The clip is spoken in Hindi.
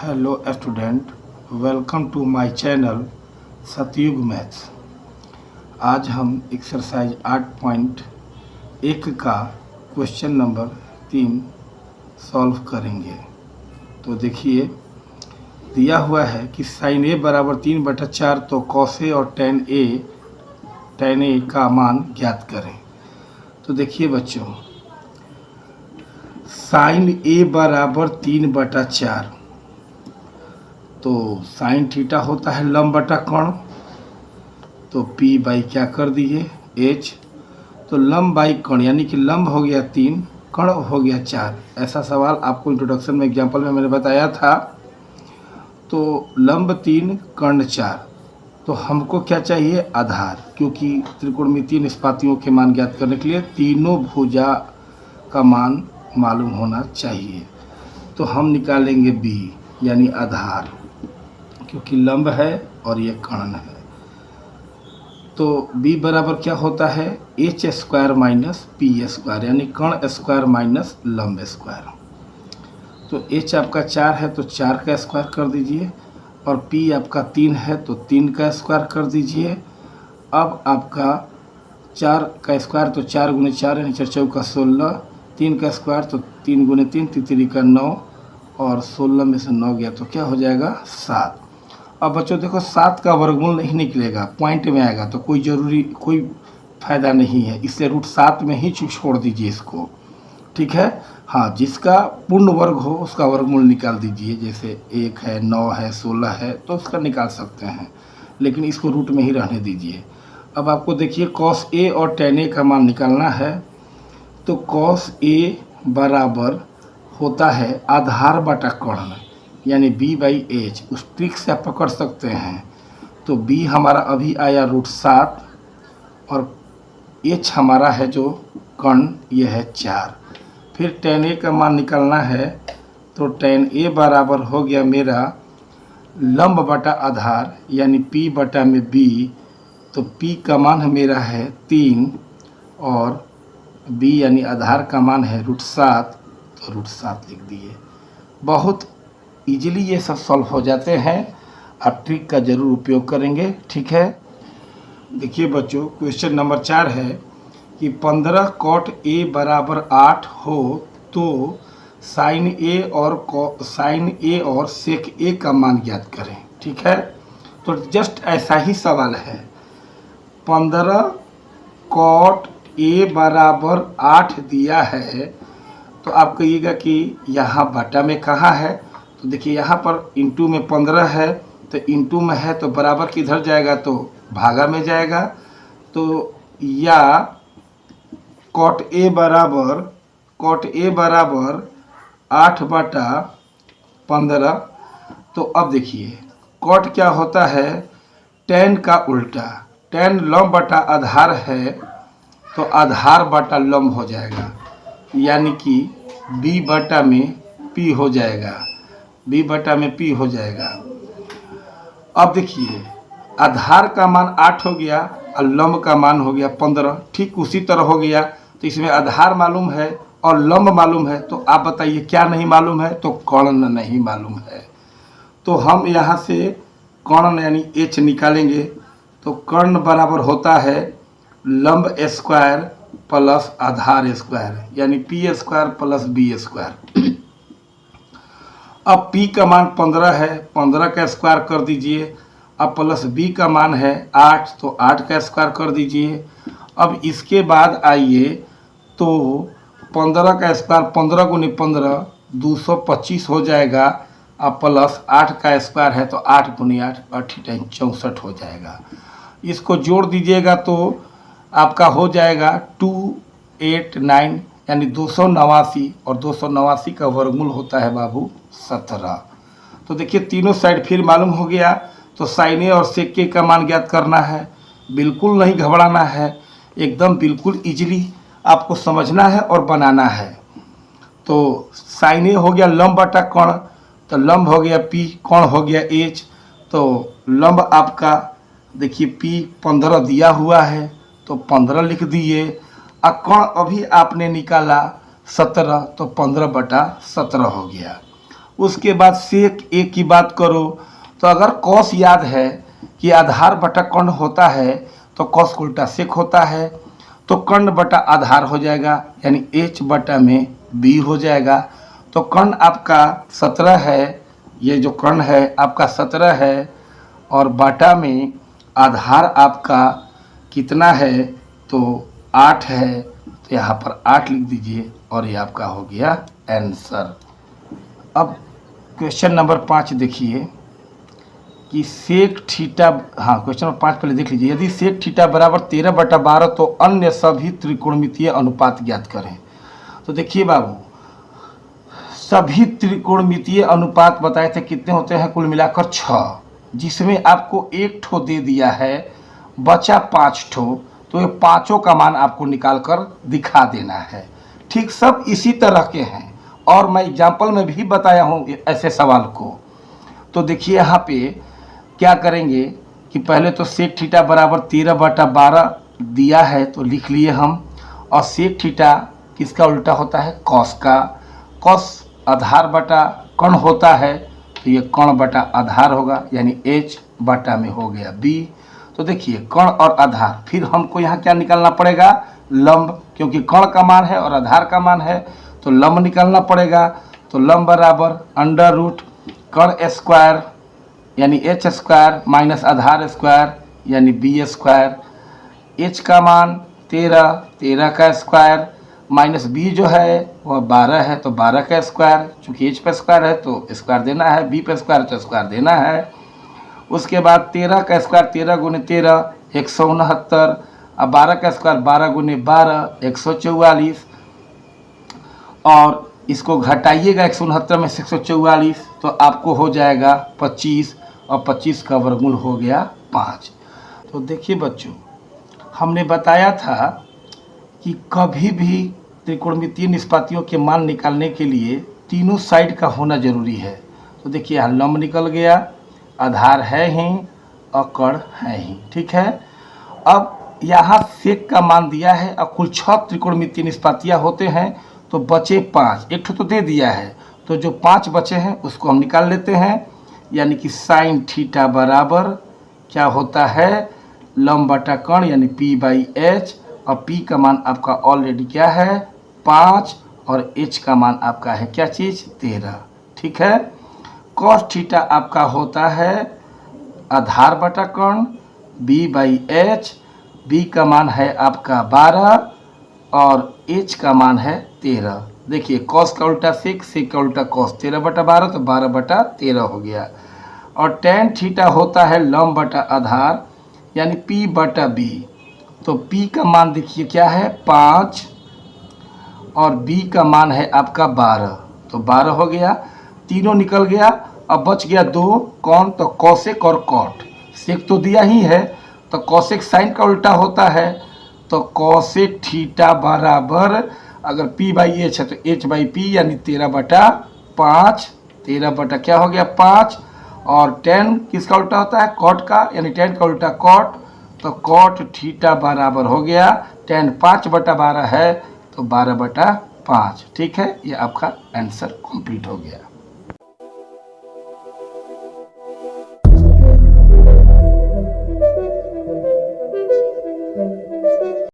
Hello student, welcome to my channel Satyug maths. आज हम एक्सरसाइज 8.1 का क्वेश्चन नंबर 3 सॉल्व करेंगे। तो देखिए, दिया हुआ है कि साइन ए बराबर 3/4, तो कॉस ए और टेन ए का मान ज्ञात करें। तो देखिए बच्चों, साइन ए बराबर 3/4, तो साइन थीटा होता है लंब बटा कर्ण, तो P बाई क्या कर दिए H। तो लंब बाई कर्ण यानी कि लंब हो गया 3, कर्ण हो गया 4। ऐसा सवाल आपको इंट्रोडक्शन में एग्जाम्पल में मैंने बताया था। तो लंब 3 कर्ण 4, तो हमको क्या चाहिए आधार, क्योंकि त्रिकोणमितीय निष्पातियों के मान ज्ञात करने के लिए तीनों भुजा का मान मालूम होना चाहिए। तो हम निकालेंगे B यानी आधार, क्योंकि लंब है और ये कर्ण है। तो B बराबर क्या होता है H square minus P square, यानी कर्ण स्क्वायर माइनस लंब स्क्वायर। तो H आपका 4 है तो 4 का स्क्वायर कर दीजिए, और P आपका 3 है तो 3 का स्क्वायर कर दीजिए। अब आपका 4 का स्क्वायर तो 4 गुने 4 यानी 4 चौका 16, 3 का स्क्वायर तो 3 गुने 3 तितरी का 9, और 16 में से 9 गया तो क्या हो जाएगा 7। अब बच्चों देखो, 7 का वर्गमूल नहीं निकलेगा, पॉइंट में आएगा, तो कोई फ़ायदा नहीं है, इसलिए √7 में ही छोड़ दीजिए इसको। ठीक है, हाँ, जिसका पूर्ण वर्ग हो उसका वर्गमूल निकाल दीजिए, जैसे 1 है, 9 है, 16 है, तो उसका निकाल सकते हैं, लेकिन इसको रूट में ही रहने दीजिए। अब आपको देखिए कॉस ए और टेन ए का मान निकालना है। तो कॉस ए बराबर होता है आधार बटा कर्ण, यानी B/H। उस ट्रिक से आप पकड़ सकते हैं। तो B हमारा अभी आया √7, और H हमारा है जो कर्ण, ये है 4। फिर टेन ए का मान निकालना है। तो टेन ए बराबर हो गया मेरा लंब बटा आधार, यानी P बटा में B। तो P का मान मेरा है 3, और B यानी आधार का मान है √7, तो √7 लिख दिए। बहुत इजीली ये सब सॉल्व हो जाते हैं। आप ट्रिक का ज़रूर उपयोग करेंगे। ठीक है, देखिए बच्चों, क्वेश्चन नंबर 4 है कि 15 कॉट ए बराबर 8 हो तो साइन ए और सेक ए का मान ज्ञात करें। ठीक है, तो जस्ट ऐसा ही सवाल है। 15 कॉट ए बराबर 8 दिया है, तो आप कहिएगा कि यहाँ बटा में कहाँ है। तो देखिए, यहाँ पर इंटू में 15 है, तो इंटू में है तो बराबर किधर जाएगा, तो भागा में जाएगा। तो या कॉट ए बराबर 8/15। तो अब देखिए, कॉट क्या होता है टेन का उल्टा। टेन लंब बटा आधार है, तो आधार बटा लंब हो जाएगा, यानी कि B बटा में P हो जाएगा, B बटा में P हो जाएगा। अब देखिए, आधार का मान 8 हो गया और लंब का मान हो गया 15। ठीक उसी तरह हो गया। तो इसमें आधार मालूम है और लंब मालूम है, तो आप बताइए क्या नहीं मालूम है, तो कर्ण नहीं मालूम है। तो हम यहाँ से कर्ण यानी H निकालेंगे। तो कर्ण बराबर होता है लंब स्क्वायर प्लस आधार स्क्वायर, यानी P square plus B square. अब P का मान 15 है, 15 का स्क्वायर कर दीजिए। अब प्लस B का मान है 8, तो 8 का स्क्वायर कर दीजिए। अब इसके बाद आइए, तो 15 का स्क्वायर 15 गुने 15 225 हो जाएगा। अब प्लस 8 का स्क्वायर है, तो 8 गुने 8 64 हो जाएगा। इसको जोड़ दीजिएगा तो आपका हो जाएगा 289, यानी 289, और 289 का वर्गमूल होता है बाबू 17। तो देखिए, तीनों साइड फिर मालूम हो गया। तो साइन ए और सेक ए का मान ज्ञात करना है। बिल्कुल नहीं घबराना है, एकदम बिल्कुल इजीली आपको समझना है और बनाना है। तो साइन ए हो गया लंब बटा कर्ण, तो लंब हो गया P, कर्ण हो गया H। तो लंब आपका देखिए P 15 दिया हुआ है, तो 15 लिख दिए। कर्ण अभी आपने निकाला 17, तो 15/17 हो गया। उसके बाद सेक ए की बात करो तो अगर कॉस याद है कि आधार बटा कर्ण होता है तो कॉस का उल्टा सेक होता है, तो कर्ण बटा आधार हो जाएगा यानी h बटा में b हो जाएगा। तो कर्ण आपका 17 है, ये जो कर्ण है आपका 17 है और बटा में आधार आपका कितना है तो 8 है, तो यहाँ पर 8 लिख दीजिए और ये आपका हो गया आंसर। अब क्वेश्चन नंबर 5 देखिए कि सेक थीटा, हाँ क्वेश्चन नंबर 5 पहले देख लीजिए। यदि सेक थीटा बराबर 13/12 तो अन्य सभी त्रिकोणमितीय अनुपात ज्ञात करें। तो देखिए बाबू, सभी त्रिकोणमितीय अनुपात बताए थे कितने होते हैं, कुल मिलाकर 6, जिसमें आपको एक ठो दे दिया है, बचा 5 ठो, तो ये पाँचों का मान आपको निकाल कर दिखा देना है। ठीक, सब इसी तरह के हैं और मैं एग्जाम्पल में भी बताया हूँ ऐसे सवाल को। तो देखिए यहाँ पे क्या करेंगे कि पहले तो सेक थीटा बराबर 13/12 दिया है तो लिख लिए हम, और सेक थीटा किसका उल्टा होता है, कॉस का। कॉस आधार बटा कर्ण होता है तो ये कर्ण बटा आधार होगा यानी h बटा में हो गया b। तो देखिए कर्ण और आधार, फिर हमको यहाँ क्या निकालना पड़ेगा, लंब, क्योंकि कर्ण का मान है और आधार का मान है तो लंब निकालना पड़ेगा। तो लंब बराबर अंडर रूट कर्ण स्क्वायर यानी h स्क्वायर माइनस आधार स्क्वायर यानी b स्क्वायर। h का मान 13 का स्क्वायर माइनस b जो है वह 12 है तो 12 का स्क्वायर, चूँकि h पे स्क्वायर है तो स्क्वायर देना है, b पे स्क्वायर तो स्क्वायर देना है। उसके बाद 13 का स्क्वायर 13 गुने 13 169, अब 12 का स्क्वायर 12 गुने 12 144, और इसको घटाइएगा 169 में से 144 तो आपको हो जाएगा 25, और 25 का वर्गमूल हो गया 5। तो देखिए बच्चों, हमने बताया था कि कभी भी त्रिकोणमितीय निष्पातियों के मान निकालने के लिए तीनों साइड का होना जरूरी है। तो देखिए यहाँ लंब निकल गया, आधार है ही और कर्ण है ही, ठीक है। अब यहाँ सेक का मान दिया है और कुल 6 त्रिकोणमितीय निष्पातियाँ होते हैं तो बचे 5, एक तो दे दिया है, तो जो 5 बचे हैं उसको हम निकाल लेते हैं, यानी कि साइन थीटा बराबर क्या होता है, लंब बटा कर्ण यानी p/h, और p का मान आपका ऑलरेडी क्या है 5 और h का मान आपका है क्या चीज़ 13, ठीक है। कॉस थीटा आपका होता है आधार बटा कर्ण b/h, b का मान है आपका 12 और h का मान है 13। देखिए कॉस का उल्टा सेक, सेक का उल्टा कॉस, 13/12 तो 12/13 हो गया। और tan थीटा होता है लंब बटा आधार यानी p/b, तो p का मान देखिए क्या है 5 और b का मान है आपका 12, तो 12 हो गया, तीनों निकल गया। अब बच गया 2, कौन, तो कॉसेक और कॉट। सेक तो दिया ही है तो कॉसेक साइन का उल्टा होता है, तो कॉसेक थीटा बराबर अगर p/h है तो h/p यानी 13/5, 13 क्या हो गया 5, और tan किसका उल्टा होता है कॉट का यानी tan का उल्टा कॉट, तो कॉट थीटा बराबर हो गया tan 5/12 है तो 12/5, ठीक है। ये आपका आंसर कंप्लीट हो गया।